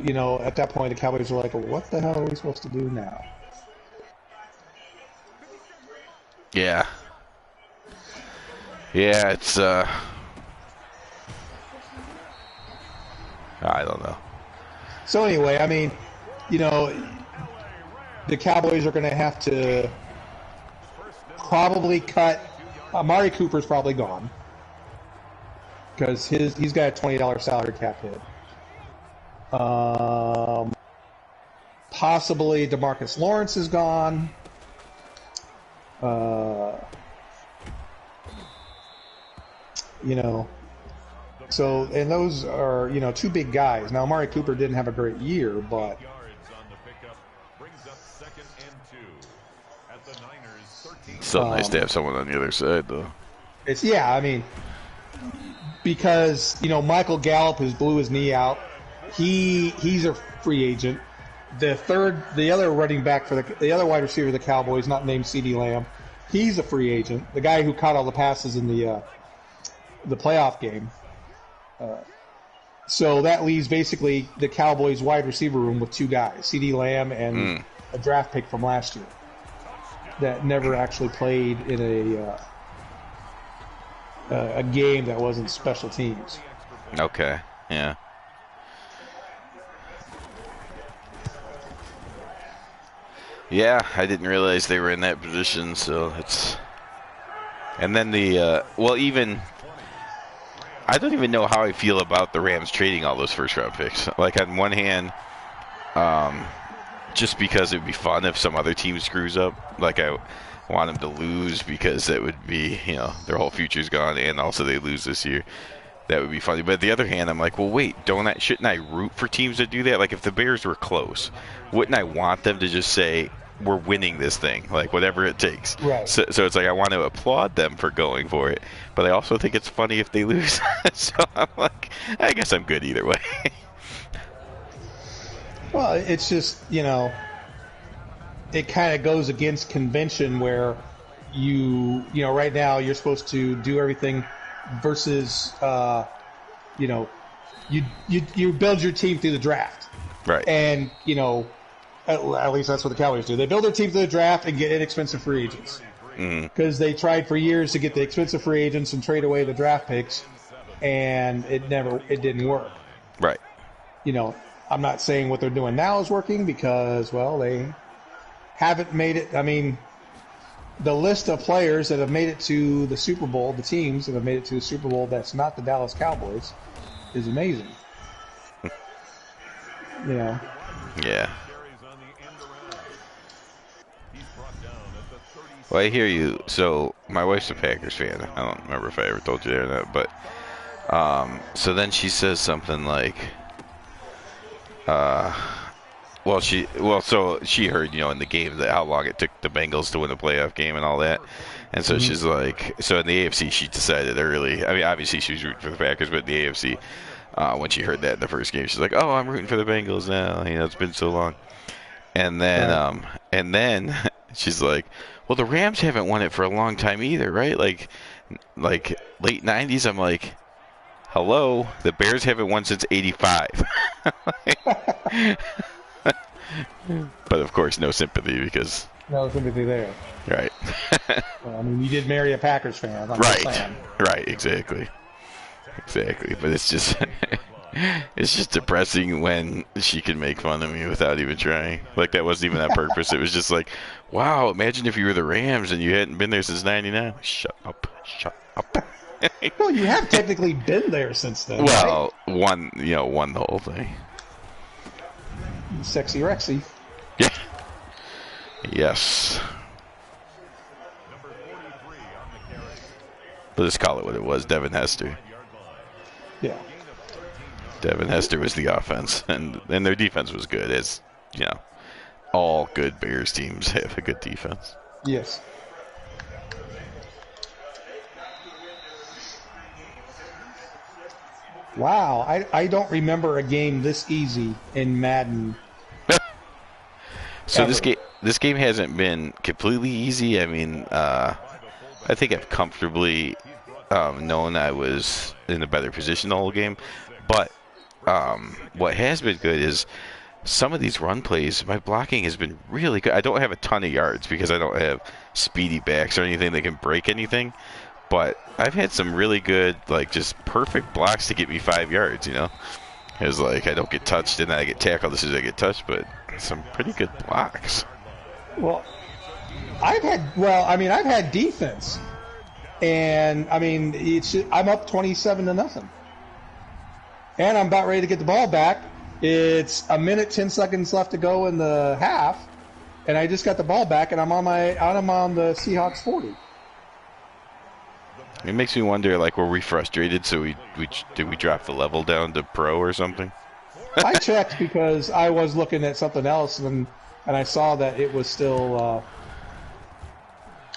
at that point, the Cowboys were like, well, what the hell are we supposed to do now? Yeah. Yeah, it's, I don't know. So anyway, I mean, the Cowboys are going to have to probably cut. Amari Cooper's probably gone because he's got a $20 salary cap hit. Possibly DeMarcus Lawrence is gone. So, and those are, two big guys. Now, Amari Cooper didn't have a great year, but it's still nice to have someone on the other side, though. Because, Michael Gallup has blew his knee out. He's a free agent. The other running back for the other wide receiver of the Cowboys, not named CeeDee Lamb, he's a free agent. The guy who caught all the passes in the playoff game. So that leaves basically the Cowboys wide receiver room with two guys, CeeDee Lamb and a draft pick from last year that never actually played in a game that wasn't special teams. Okay, yeah. Yeah, I didn't realize they were in that position, so it's... And then even... I don't even know how I feel about the Rams trading all those first-round picks. Like, on one hand, just because it'd be fun if some other team screws up. Like I want them to lose because that would be, their whole future's gone, and also they lose this year. That would be funny. But on the other hand, I'm like, well, wait, shouldn't I root for teams that do that? Like if the Bears were close, wouldn't I want them to just say, we're winning this thing, like whatever it takes? Right. So it's like I want to applaud them for going for it, but I also think it's funny if they lose. So I'm like, I guess I'm good either way. Well, it's just, it kind of goes against convention where right now you're supposed to do everything versus, you build your team through the draft. Right. And, at least that's what the Cowboys do. They build their team through the draft and get inexpensive free agents. Because they tried for years to get the expensive free agents and trade away the draft picks, and it didn't work. Right. I'm not saying what they're doing now is working because, well, they haven't made it. I mean, the list of players that have made it to the Super Bowl, the teams that have made it to the Super Bowl that's not the Dallas Cowboys, is amazing. Yeah. Well, I hear you. So my wife's a Packers fan. I don't remember if I ever told you that or not, but so then she says something like, so she heard, in the game that how long it took the Bengals to win a playoff game and all that, and so she's like, so in the AFC she decided early. I mean, obviously she was rooting for the Packers, but in the AFC, when she heard that in the first game, she's like, oh, I'm rooting for the Bengals now. It's been so long, and then she's like, well, the Rams haven't won it for a long time either, right? Like late 90s. I'm like, hello, the Bears haven't won since '85. But of course, no sympathy because no sympathy there. Right. Well, I mean, you did marry a Packers fan. I'm just saying. Right. Exactly. But it's just depressing when she can make fun of me without even trying. Like that wasn't even on purpose. It was just like, wow, imagine if you were the Rams and you hadn't been there since '99. Shut up. Well, you have technically been there since then. Well, right? won the whole thing. Sexy Rexy. Yeah. Yes. Let's call it what it was. Devin Hester. Yeah. Devin Hester was the offense, and their defense was good. As all good Bears teams have a good defense. Yes. Wow, I don't remember a game this easy in Madden. So this game hasn't been completely easy. I mean, I think I've comfortably known I was in a better position the whole game. But what has been good is some of these run plays, my blocking has been really good. I don't have a ton of yards because I don't have speedy backs or anything that can break anything. But I've had some really good, like, just perfect blocks to get me 5 yards, It's like I don't get touched and then I get tackled as soon as I get touched, but some pretty good blocks. Well, I've had defense. And, I'm up 27-0. And I'm about ready to get the ball back. It's a minute, 10 seconds left to go in the half. And I just got the ball back, and I'm on the Seahawks 40. It makes me wonder, like, were we frustrated, so did we drop the level down to pro or something? I checked because I was looking at something else, and I saw that it was still.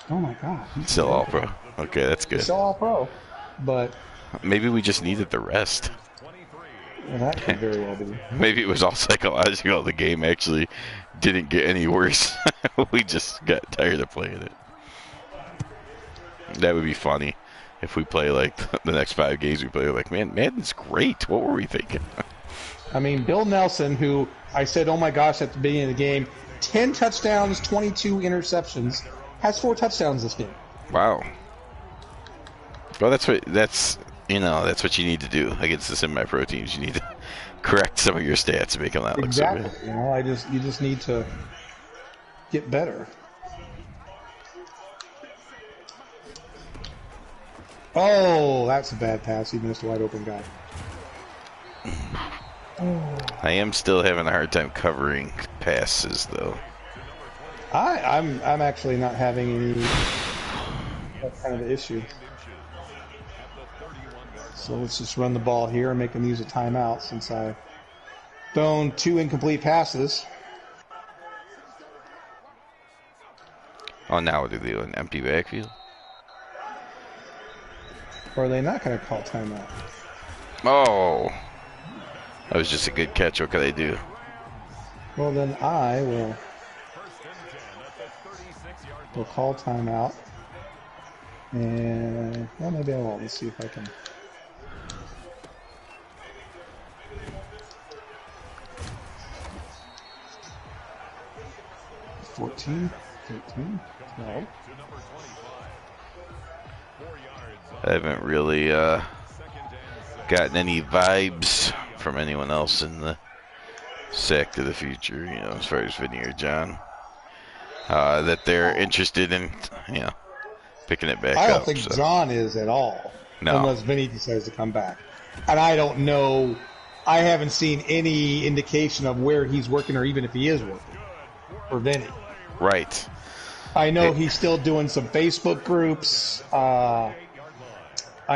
Oh my God! Still all pro. Okay, that's good. Still all pro, but maybe we just needed the rest. Well, that could very well be. Maybe it was all psychological. The game actually didn't get any worse. We just got tired of playing it. That would be funny. If we play, like, the next 5 games, we play, like, man, Madden's great. What were we thinking? I mean, Bill Nelson, who I said, oh, my gosh, at the beginning of the game, 10 touchdowns, 22 interceptions, has 4 touchdowns this game. Wow. Well, that's what you need to do against the semi-pro teams. You need to correct some of your stats and make them not look so good. Exactly. You just need to get better. Oh, that's a bad pass. He missed a wide open guy. I am still having a hard time covering passes, though. I'm actually not having any that kind of issue. So let's just run the ball here and make them use a timeout since I thrown 2 incomplete passes. Oh, now what do they do? An empty backfield? Or are they not going to call timeout? Oh, that was just a good catch. What could I do? Well, then I will call timeout. And, well, maybe I won't. Let's see if I can. $14, $13, $12. I haven't really gotten any vibes from anyone else in the sack to the future, you know, as far as Vinny or John, that they're interested in, you know, picking it back up. I don't think John is at all, unless Vinny decides to come back. And I don't know. I haven't seen any indication of where he's working or even if he is working for Vinny. Right. I know he's still doing some Facebook groups. I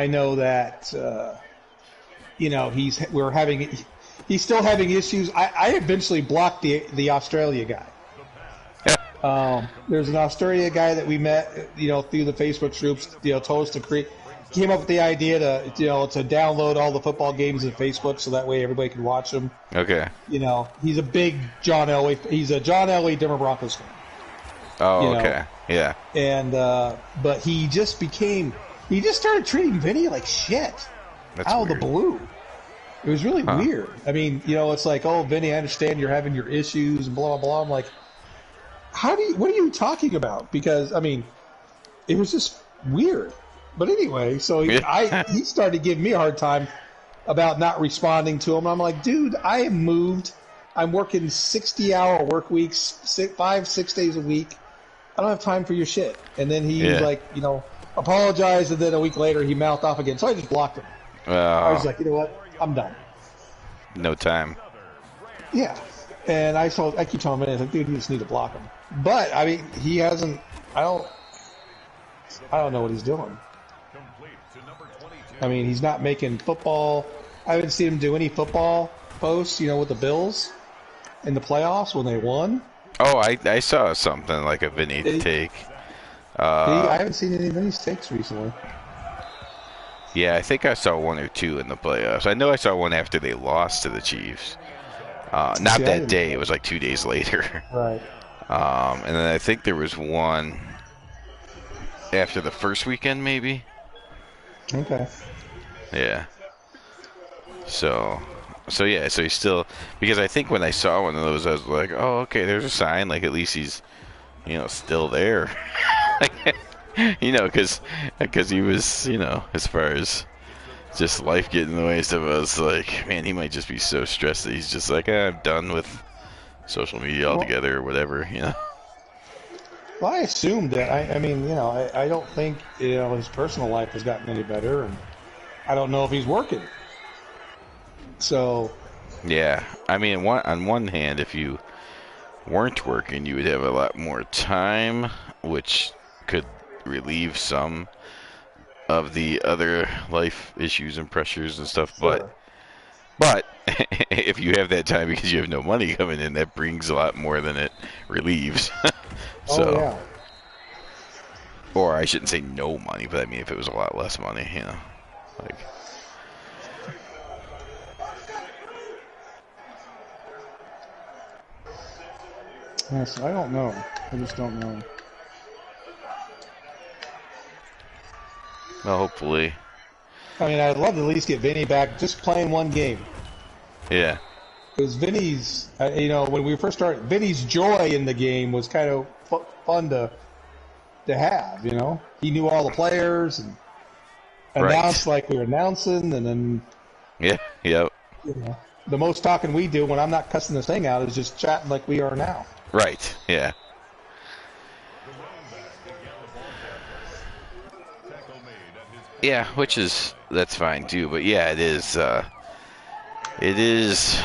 know that, you know, he's still having issues. I eventually blocked the Australia guy. There's an Australia guy that we met, you know, through the Facebook groups, you know, told us to came up with the idea to, you know, to download all the football games in Facebook so that way everybody can watch them. Okay. You know, he's a big John Elway. He's a John Elway Denver Broncos fan. Oh, okay. Yeah. And, but he just started treating Vinny like shit. That's out of weird. the blue. It was really weird. I mean, you know, it's like, oh, Vinny, I understand you're having your issues and blah, blah, blah. I'm like, what are you talking about? Because, I mean, it was just weird. But anyway, so he started giving me a hard time about not responding to him. I'm like, dude, I am moved. I'm working 60-hour work weeks, 5-6 days a week. I don't have time for your shit. And then he was like, you know, apologized, and then a week later he mouthed off again. So I just blocked him. I was like, you know what? I'm done. No time. Yeah. And I keep telling him, I was like, dude, you just need to block him. But, I mean, he hasn't, I don't know what he's doing. I mean, he's not making football. I haven't seen him do any football posts, you know, with the Bills in the playoffs when they won. Oh, I saw something like a Vinny take. I haven't seen any of Vinny's takes recently. Yeah, I think I saw 1 or 2 in the playoffs. I know I saw one after they lost to the Chiefs. Not that day. It was like 2 days later. Right. And then I think there was one after the first weekend, maybe. Okay. Yeah. So he's still, because I think when I saw one of those, I was like, oh, okay, there's a sign, like at least he's, you know, still there. You know, because he was, you know, as far as just life getting in the way and stuff, I was like, man, he might just be so stressed that he's just like, I'm done with social media altogether or whatever, you know. Well, I assumed that. I mean, you know, I don't think, you know, his personal life has gotten any better, and I don't know if he's working. So. Yeah, I mean, on one hand, if you weren't working, you would have a lot more time, which could relieve some of the other life issues and pressures and stuff. Sure. But if you have that time because you have no money coming in, that brings a lot more than it relieves. So, oh, yeah. Or I shouldn't say no money, but I mean if it was a lot less money, you know, like. Yes, I don't know. I just don't know. Well, hopefully. I mean, I'd love to at least get Vinny back just playing one game. Yeah. Because Vinny's, you know, when we first started, Vinny's joy in the game was kind of fun to have, you know? He knew all the players and announced like we were announcing, and then... Yeah, yep. You know, the most talking we do when I'm not cussing this thing out is just chatting like we are now. Right, yeah. Yeah, that's fine too, but yeah, it is, It is.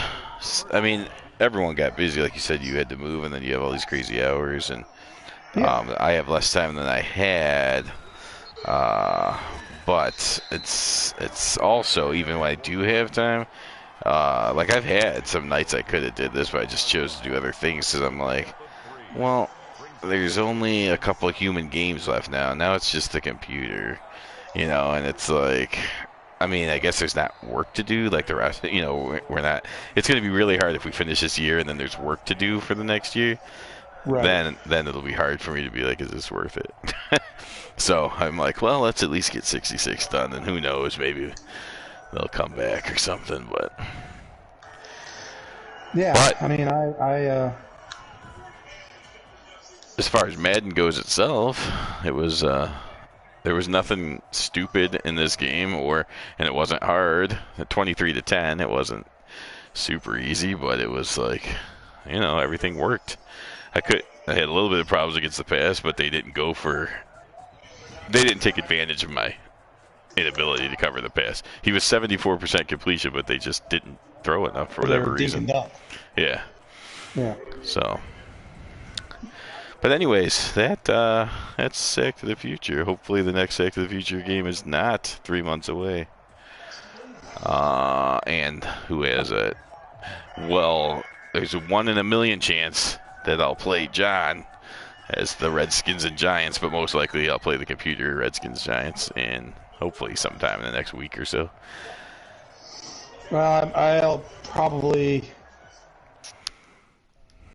I mean, everyone got busy, like you said. You had to move, and then you have all these crazy hours, and Yeah. I have less time than I had. Uh, but it's also, even when I do have time, like I've had some nights I could have did this, but I just chose to do other things because I'm like, well, there's only a couple of human games left now. Now it's just the computer, and it's like, I mean, I guess there's not work to do like the rest. We're not. It's going to be really hard if we finish this year and then there's work to do for the next year. Right. Then it'll be hard for me to be like, is this worth it? So I'm like, well, let's at least get 66 done, and who knows, maybe they'll come back or something. Yeah. But I mean, as far as Madden goes itself, it was there was nothing stupid in this game, and it wasn't hard. At 23-10, it wasn't super easy, but it was like, everything worked. I had a little bit of problems against the pass, but they didn't take advantage of my inability to cover the pass. He was 74% completion, but they just didn't throw enough for they're whatever reason. dinking up. Yeah. Yeah. So, but anyways, that's Sack to the Future. Hopefully, the next Sack to the Future game is not 3 months away. And who has it? Well, there's a 1 in a million chance that I'll play John as the Redskins and Giants, but most likely I'll play the computer Redskins Giants, and hopefully sometime in the next week or so. Well, I'll probably